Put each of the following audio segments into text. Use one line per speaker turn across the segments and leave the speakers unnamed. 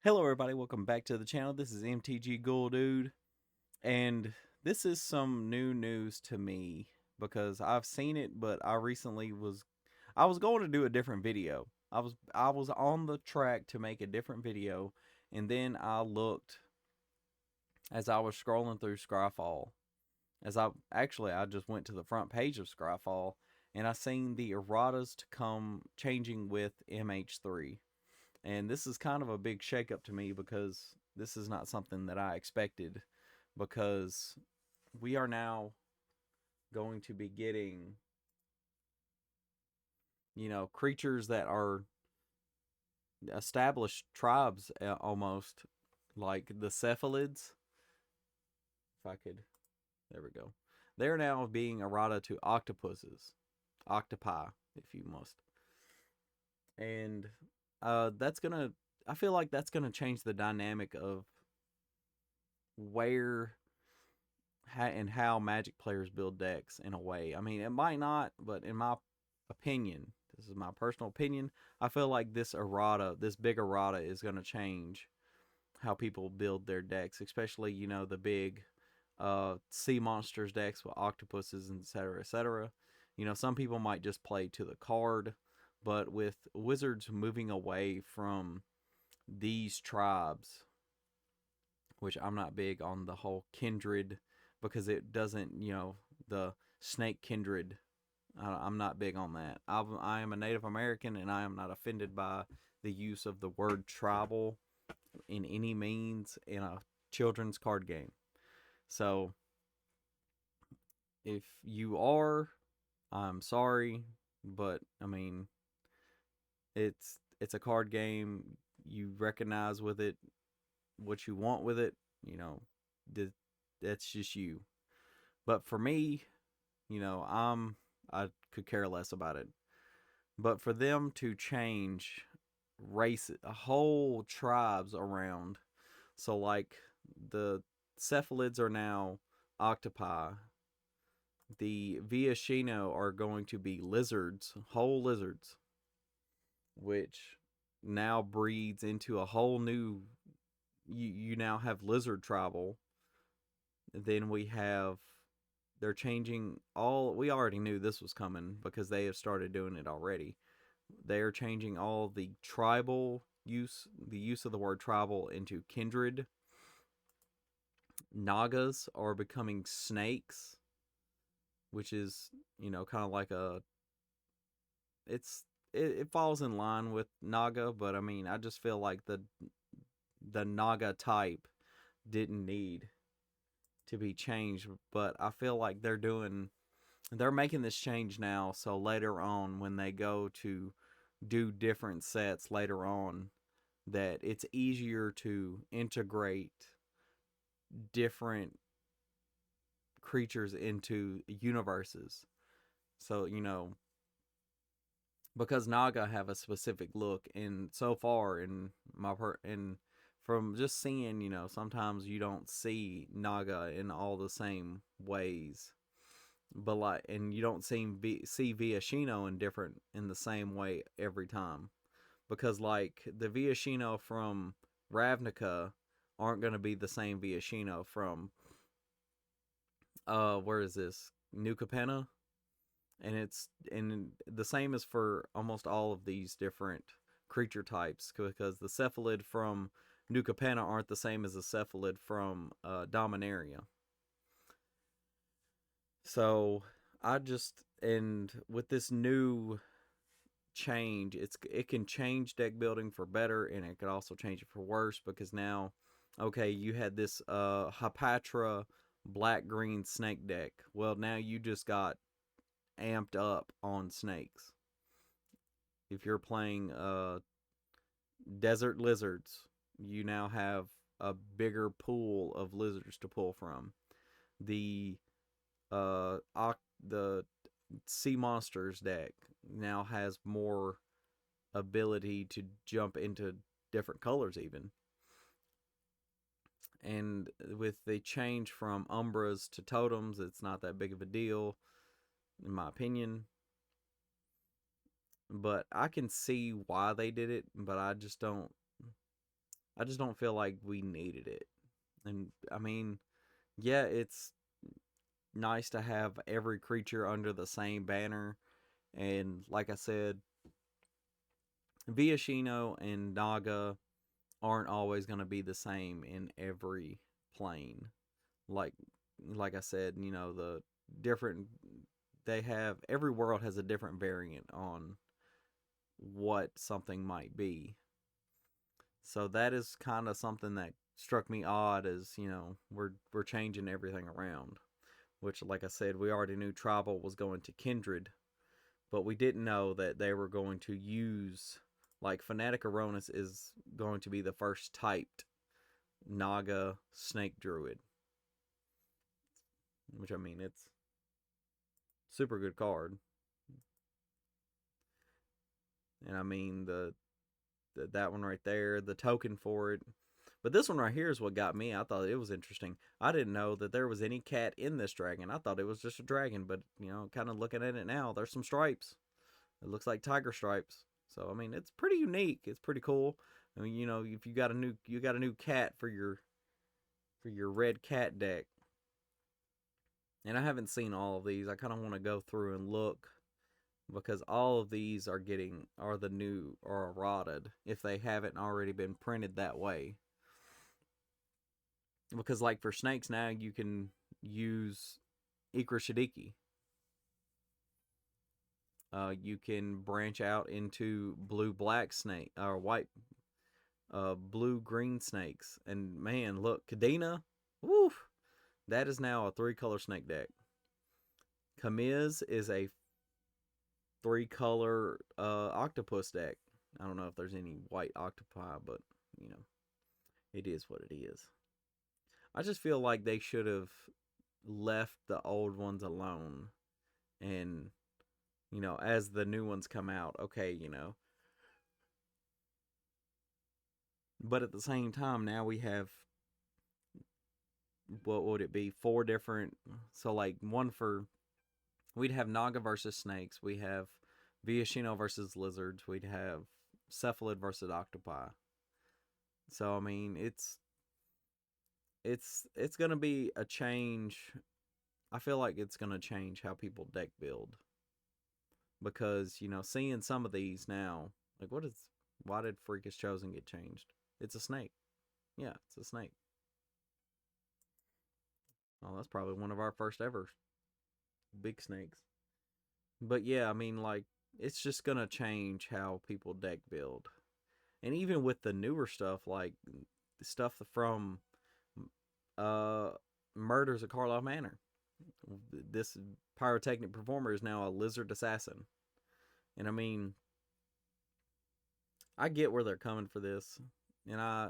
Hello, everybody. Welcome back to the channel. This is MTG Ghoul Dude, and this is some new news to me because I've seen it, but I was going to do a different video. I was on the track to make a different video, and then I looked as I was scrolling through Scryfall. I just went to the front page of Scryfall, and I seen the erratas to come changing with MH3. And this is kind of a big shakeup to me because this is not something that I expected. Because we are now going to be getting, creatures that are established tribes almost, like the cephalids. If I could, there we go. They're now being errata to octopuses, octopi, if you must. And that's gonna, I feel like that's gonna change the dynamic of where and how Magic players build decks in a way. I mean, it might not, but in my opinion, this is my personal opinion, I feel like this big errata, is going to change how people build their decks, especially, the big sea monsters decks with octopuses, and etc., etc. Some people might just play to the card, but with Wizards moving away from these tribes, which I'm not big on the whole kindred because it doesn't, the snake kindred. I'm not big on that. I am a Native American and I am not offended by the use of the word tribal in any means in a children's card game. So if you are, I'm sorry, but I mean, it's a card game. You recognize with it what you want with it. You know, that's just you. But for me, I could care less about it. But for them to change race whole tribes around, so like the cephalids are now octopi, the Viashino are going to be lizards, whole lizards, which now breeds into a whole new. You now have lizard tribal. Then we have, they're changing all. We already knew this was coming because they have started doing it already. They are changing all the use of the word tribal into kindred. Nagas are becoming snakes, which is, kind of like it's it falls in line with Naga, but I mean, I just feel like the Naga type didn't need to be changed, but I feel like they're making this change now, so later on when they go to do different sets later on, that it's easier to integrate different creatures into universes. So, because Naga have a specific look, and so far in and from just seeing, sometimes you don't see Naga in all the same ways, but like, and you don't see Viashino in the same way every time, because like the Viashino from Ravnica aren't going to be the same Viashino from where is this, New Capenna, and the same is for almost all of these different creature types, because the cephalid from New Capenna aren't the same as the cephalid from Dominaria. So and with this new change, it can change deck building for better, and it could also change it for worse, because now, okay, you had this Hapatra black green snake deck. Well, now you just got amped up on snakes. If you're playing desert lizards, you now have a bigger pool of lizards to pull from. The the sea monsters deck now has more ability to jump into different colors even. And with the change from umbras to totems, it's not that big of a deal, in my opinion. But I can see why they did it, but I just don't. I just don't feel like we needed it. And I mean, yeah, it's nice to have every creature under the same banner. And like I said, Viashino and Naga aren't always going to be the same in every plane. Like like I said, the different they have every world has a different variant on what something might be. So that is kind of something that struck me odd as, we're changing everything around. Which like I said, we already knew Tribal was going to Kindred, but we didn't know that they were going to use like Fanatic Aronis is going to be the first typed Naga Snake Druid. Which I mean it's super good card. And I mean that one right there, the token for it. But this one right here is what got me. I thought it was interesting. I didn't know that there was any cat in this dragon. I thought it was just a dragon, but kind of looking at it now, there's some stripes. It looks like tiger stripes. So I mean, it's pretty unique. It's pretty cool. I mean, if you got a new cat for your red cat deck. And I haven't seen all of these. I kind of want to go through and look because all of these are the new or errated if they haven't already been printed that way. Because like for snakes now you can use Ikra Shadiki. You can branch out into blue black snake or white blue green snakes. And man, look, Kadena, woo, that is now a 3-color snake deck. Kamiz is a 3-color octopus deck. I don't know if there's any white octopi, but it is what it is. I just feel like they should have left the old ones alone, and as the new ones come out, okay, but at the same time now we have, what would it be, 4 different, so like one for, we'd have Naga versus snakes, we have Viashino versus lizards, we'd have cephalid versus octopi. So I mean, it's gonna be a change. I feel like it's gonna change how people deck build, because seeing some of these now, like why did Freakish Chosen get changed? It's a snake. Yeah, it's a snake. Oh, that's probably one of our first ever big snakes. But yeah, I mean, like, it's just gonna change how people deck build. And even with the newer stuff, like the stuff from uh Murders at Karlov Manor. This pyrotechnic performer is now a lizard assassin. And I mean, I get where they're coming for this. And I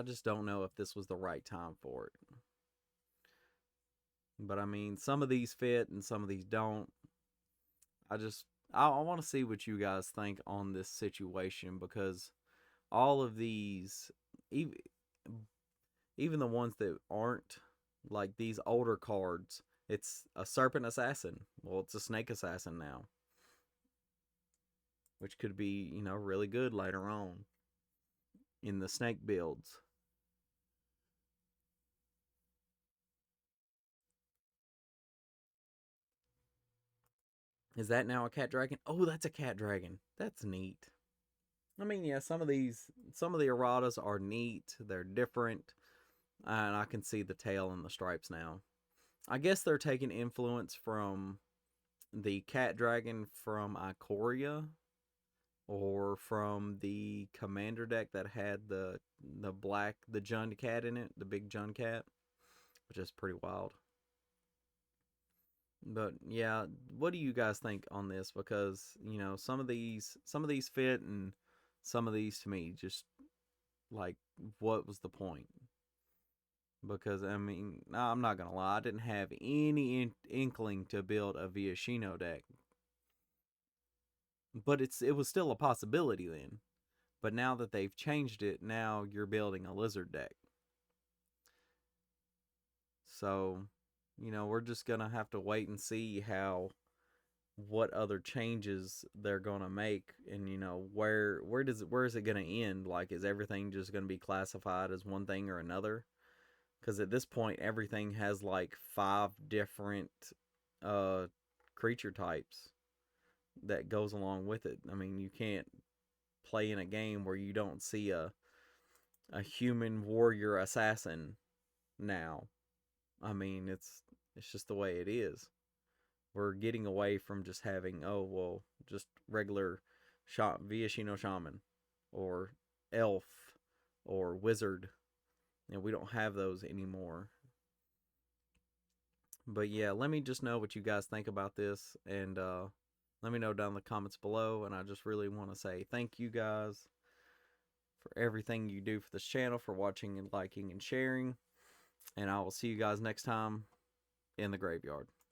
just don't know if this was the right time for it. But I mean, some of these fit and some of these don't. I want to see what you guys think on this situation, because all of these, even the ones that aren't like these older cards, it's a serpent assassin. Well, it's a snake assassin now, which could be really good later on in the snake builds. Is that now a cat dragon? Oh, that's a cat dragon. That's neat. I mean, yeah, some of the erratas are neat. They're different, and I can see the tail and the stripes now. I guess they're taking influence from the cat dragon from Ikoria, or from the commander deck that had the Jund cat in it, the big Jund cat, which is pretty wild. But yeah, what do you guys think on this? Because some of these fit, and some of these to me just like, what was the point? Because I mean, I'm not gonna lie, I didn't have any inkling to build a Viashino deck, but it was still a possibility then. But now that they've changed it, now you're building a lizard deck. So, we're just gonna have to wait and see what other changes they're gonna make, and you know where is it gonna end? Like, is everything just gonna be classified as one thing or another? Because at this point, everything has like 5 different uh creature types that goes along with it. I mean, you can't play in a game where you don't see a human warrior assassin now. I mean, it's just the way it is. We're getting away from just having, oh well, just regular Viashino shaman or elf or wizard, and we don't have those anymore. But yeah, let me just know what you guys think about this, and let me know down in the comments below. And I just really want to say thank you guys for everything you do for this channel, for watching and liking and sharing. And I will see you guys next time in the graveyard.